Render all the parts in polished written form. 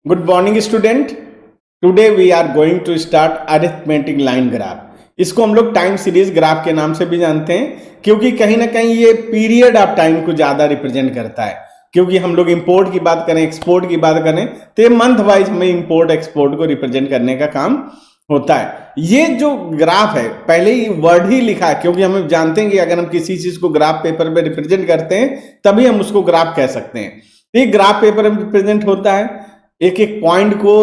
Good morning student. Today we are going to start arithmetic line graph। इसको हम लोग time series graph के नाम से भी जानते हैं क्योंकि कहीं ना कहीं ये पीरियड ऑफ टाइम को ज्यादा रिप्रेजेंट करता है। क्योंकि हम लोग इंपोर्ट की बात करें, एक्सपोर्ट की बात करें तो ये मंथ वाइज हमें इंपोर्ट एक्सपोर्ट को रिप्रेजेंट करने का काम होता है। ये जो ग्राफ है पहले ही वर्ड ही लिखा है क्योंकि हम जानते हैं कि अगर हम किसी चीज को ग्राफ पेपर पे रिप्रेजेंट करते हैं तभी हम उसको ग्राफ कह सकते हैं। ये ग्राफ पेपर में रिप्रेजेंट होता है, एक एक पॉइंट को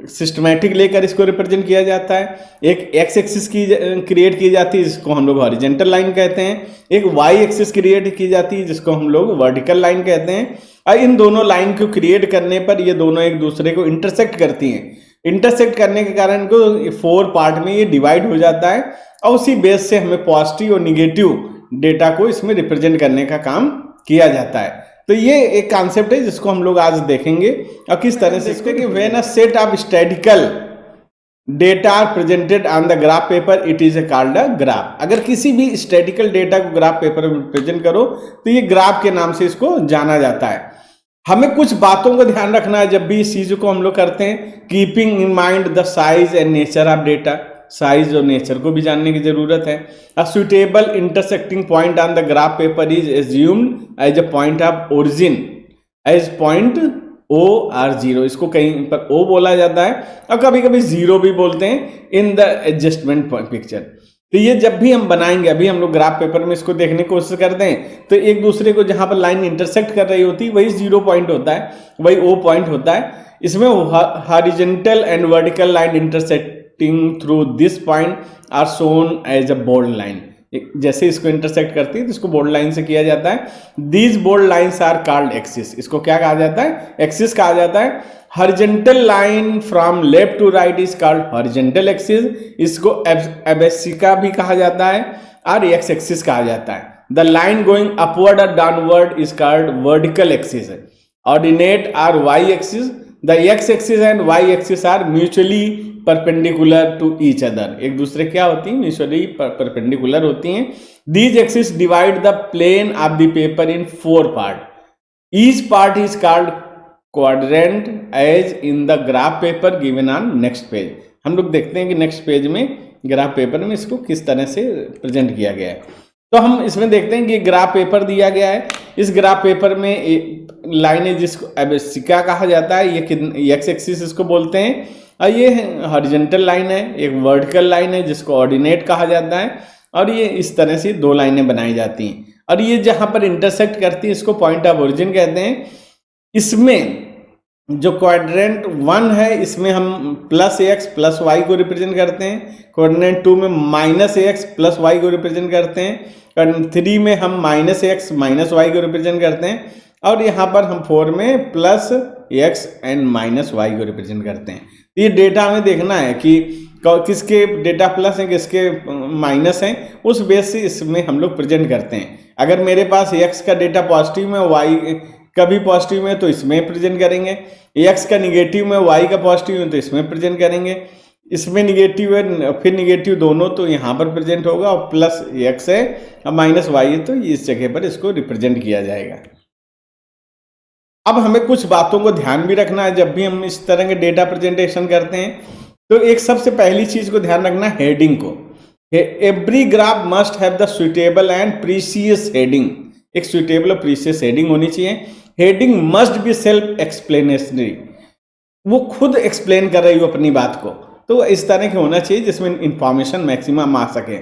सिस्टमैटिक लेकर इसको रिप्रेजेंट किया जाता है। एक एक्स एक्सिस की क्रिएट की जाती है जिसको हम लोग हॉरिजेंटल लाइन कहते हैं, एक वाई एक्सिस क्रिएट की जाती है जिसको हम लोग वर्टिकल लाइन कहते हैं। और इन दोनों लाइन को क्रिएट करने पर ये दोनों एक दूसरे को इंटरसेक्ट करती हैं। इंटरसेक्ट करने के कारण को 4 पार्ट में ये डिवाइड हो जाता है और उसी बेस से हमें पॉजिटिव और निगेटिव डेटा को इसमें रिप्रेजेंट करने का काम किया जाता है। तो ये एक कॉन्सेप्ट है जिसको हम लोग आज देखेंगे और किस तरह से इसको कि when a set of statical data are presented on the graph paper it is called a graph. अगर किसी भी स्टैटिकल डेटा को ग्राफ पेपर में प्रेजेंट करो तो ये ग्राफ के नाम से इसको जाना जाता है। हमें कुछ बातों का ध्यान रखना है जब भी इस चीज को हम लोग करते हैं। Keeping in mind the size and nature of data, size और नेचर को भी जानने की जरूरत है। A suitable intersecting point on the graph paper is assumed as a point of origin as point O or zero. इसको कहीं पर ओ बोला जाता है और कभी कभी जीरो भी बोलते हैं इन द एडजस्टमेंट पिक्चर। तो ये जब भी हम बनाएंगे, अभी हम लोग ग्राफ पेपर में इसको देखने की कोशिश करते हैं तो एक दूसरे को जहां पर लाइन इंटरसेक्ट कर रही होती है वही 0 पॉइंट होता है, वही ओ पॉइंट होता है। इसमें horizontal and vertical line intersecting through this point are shown as a bold line. जैसे इसको इंटरसेक्ट करती है तो इसको बोल्ड लाइन से किया जाता है। These bold lines are called axis. इसको क्या कहा जाता है? एक्सिस कहा जाता है। Horizontal line from left to right is called horizontal axis. इसको एबेसिका भी कहा जाता है और एक्स एक्सिस कहा जाता है। द लाइन गोइंग अपवर्ड और downward is called vertical axis. Ordinate or Y axis. The X axis and Y axis are mutually perpendicular to each other. एक दूसरे क्या होती है? म्यूचुअली परपेंडिकुलर होती हैं। These axis divide the plane of the paper in 4 part. Each part is called quadrant as in the graph paper given on next page. हम लोग देखते हैं कि नेक्स्ट पेज में ग्राफ पेपर में इसको किस तरह से प्रेजेंट किया गया है। तो हम इसमें देखते हैं कि ग्राफ पेपर दिया गया है। इस ग्राफ पेपर में लाइन है जिसको एबेसिका कहा जाता है, ये एक्स एक्सिस इसको बोलते हैं। और ये हॉरिजॉन्टल लाइन है, एक वर्टिकल लाइन है जिसको ऑर्डिनेट कहा जाता है। और ये इस तरह से 2 लाइनें बनाई जाती हैं और ये जहां पर इंटरसेक्ट करती है इसको पॉइंट ऑफ ओरिजिन कहते हैं। इसमें जो क्वाड्रेंट 1 है इसमें हम प्लस एक्स प्लस वाई को रिप्रेजेंट करते हैं। क्वाड्रेंट 2 में माइनस एक्स प्लस वाई को रिप्रेजेंट करते हैं। क्वाड्रेंट 3 में हम माइनस एक्स माइनस वाई को रिप्रेजेंट करते हैं। और यहाँ पर हम 4 में plus X and minus Y को रिप्रेजेंट करते हैं। ये डेटा हमें देखना है कि किसके डेटा प्लस हैं किसके माइनस हैं, उस बेस से इसमें हम लोग प्रेजेंट करते हैं। अगर मेरे पास एक्स का डेटा पॉजिटिव में वाई का भी पॉजिटिव में तो इसमें प्रेजेंट करेंगे, एक्स का निगेटिव में वाई का पॉजिटिव है तो इसमें प्रेजेंट करेंगे। इसमें निगेटिव है फिर निगेटिव दोनों तो यहाँ पर प्रेजेंट होगा और प्लस एक्स है और माइनस वाई है तो इस जगह पर इसको रिप्रेजेंट किया जाएगा। अब हमें कुछ बातों को ध्यान भी रखना है जब भी हम इस तरह के डेटा प्रेजेंटेशन करते हैं। तो एक सबसे पहली चीज को ध्यान रखना है हेडिंग को। Every graph must have the suitable and precious heading. एक सुटेबल और प्रीसियस हेडिंग होनी चाहिए। Heading must be self explanatory, वो खुद एक्सप्लेन कर रही हो अपनी बात को, तो इस तरह के होना चाहिए जिसमें इंफॉर्मेशन मैक्सिमम आ सके।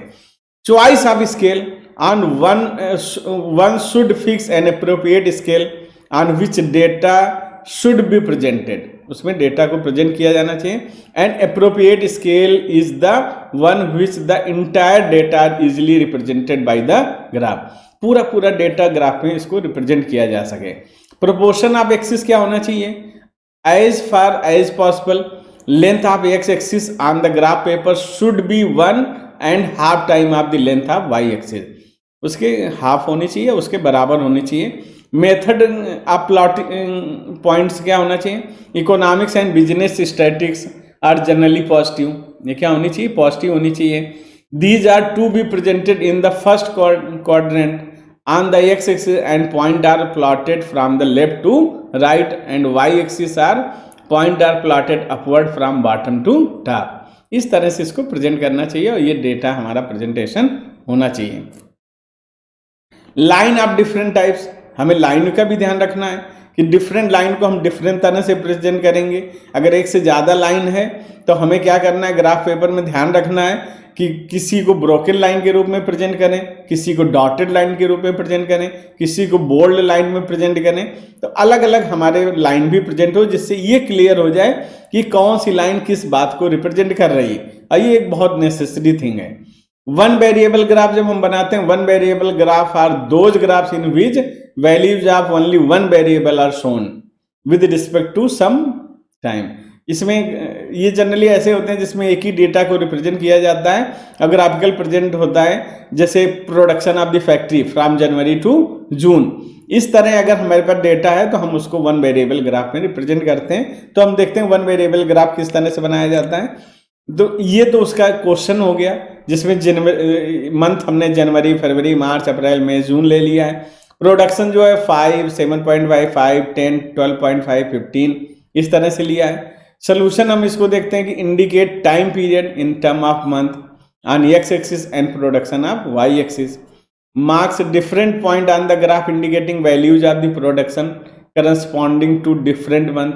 Choice of scale on one should fix an appropriate scale on which data should be presented. उसमें डेटा को प्रेजेंट किया जाना चाहिए। And appropriate scale is the one which the entire data easily represented by the graph. पूरा data graph में इसको represent किया जा सके। प्रोपोर्शन ऑफ एक्सिस क्या होना चाहिए? As far as possible length of X axis on the graph paper should be 1.5 time of the length of Y axis. उसके हाफ होनी चाहिए, उसके बराबर होनी चाहिए। मेथड ऑफ प्लॉटिंग पॉइंट्स क्या होना चाहिए? Economics and business statistics are generally positive. ये क्या होनी चाहिए? पॉजिटिव होनी चाहिए। These are to be presented in the first quadrant on the x-axis and point are plotted from the left to right and y-axis are point are plotted upward from bottom to top. इस तरह से इसको present करना चाहिए और ये data हमारा presentation होना चाहिए। लाइन ऑफ डिफरेंट टाइप्स, हमें लाइन का भी ध्यान रखना है कि डिफरेंट लाइन को हम डिफरेंट तरह से प्रेजेंट करेंगे। अगर एक से ज़्यादा लाइन है तो हमें क्या करना है, ग्राफ पेपर में ध्यान रखना है कि किसी को ब्रोकन लाइन के रूप में प्रेजेंट करें, किसी को डॉटेड लाइन के रूप में प्रेजेंट करें, किसी को बोल्ड लाइन में प्रेजेंट करें। तो अलग अलग हमारे लाइन भी प्रेजेंट हो, जिससे ये क्लियर हो जाए कि कौन सी लाइन किस बात को रिप्रेजेंट कर रही है। और ये एक बहुत नेसेसरी थिंग है। वन वेरिएबल ग्राफ जब हम बनाते हैं, one variable graph are those graphs in which values of only one variable are shown with respect to some time. इसमें ये जनरली ऐसे होते हैं जिसमें एक ही डेटा को रिप्रेजेंट किया जाता है। अगर ग्राफिकल प्रेजेंट होता है जैसे production of the factory from January to June, इस तरह अगर हमारे पास डेटा है तो हम उसको वन वेरिएबल ग्राफ में रिप्रेजेंट करते हैं। तो हम देखते हैं वन वेरिएबल ग्राफ किस तरह से बनाया जाता है। तो ये तो उसका क्वेश्चन हो गया, जिसमें मंथ हमने जनवरी, फरवरी, मार्च, अप्रैल, मई, जून ले लिया है। प्रोडक्शन जो है 5, 7.5, 10, 12.5, 15 इस तरह से लिया है। सोल्यूशन हम इसको देखते हैं कि indicate time period in term of month on X axis and production of Y axis, marks different point on the graph indicating values of the production corresponding to different month,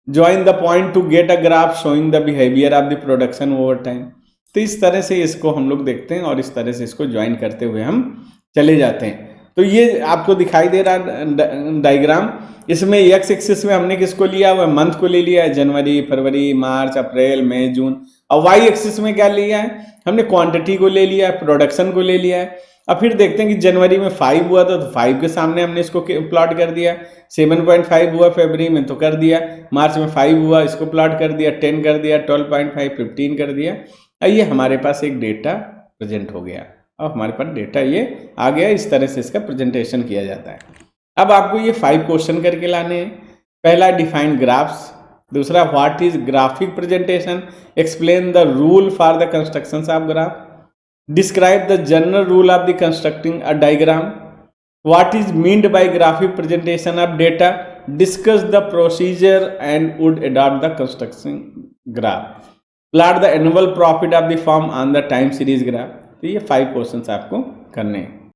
join the point to get a graph showing the behaviour of the production over time. तो इस तरह से इसको हम लोग देखते हैं और इस तरह से इसको ज्वाइन करते हुए हम चले जाते हैं। तो ये आपको दिखाई दे रहा डायग्राम, इसमें एक्स एक्सिस में हमने किसको लिया हुआ है, मंथ को ले लिया है, जनवरी, फरवरी, मार्च, अप्रैल, मई, जून। और वाई एक्सिस में क्या लिया है, हमने क्वांटिटी को ले लिया है, प्रोडक्शन को ले लिया है। अब फिर देखते हैं कि जनवरी में 5 हुआ था तो 5 के सामने हमने इसको प्लॉट कर दिया, 7.5 हुआ फरवरी में तो कर दिया, मार्च में 5 हुआ इसको प्लॉट कर दिया, 10 कर दिया, 12.5, 15 कर दिया। ये हमारे पास एक डेटा प्रेजेंट हो गया और हमारे पास डेटा ये आ गया। इस तरह से इसका प्रेजेंटेशन किया जाता है। अब आपको ये 5 क्वेश्चन करके लाने हैं। पहला डिफाइन ग्राफ्स, दूसरा what is graphic presentation, explain the rule for the construction of graph, describe the general rule of the constructing a diagram, what is meant by graphic presentation of data, discuss the procedure and would adopt the construction graph, plot the annual profit of the firm on the time series graph। तो ये 5 questions आपको करने हैं।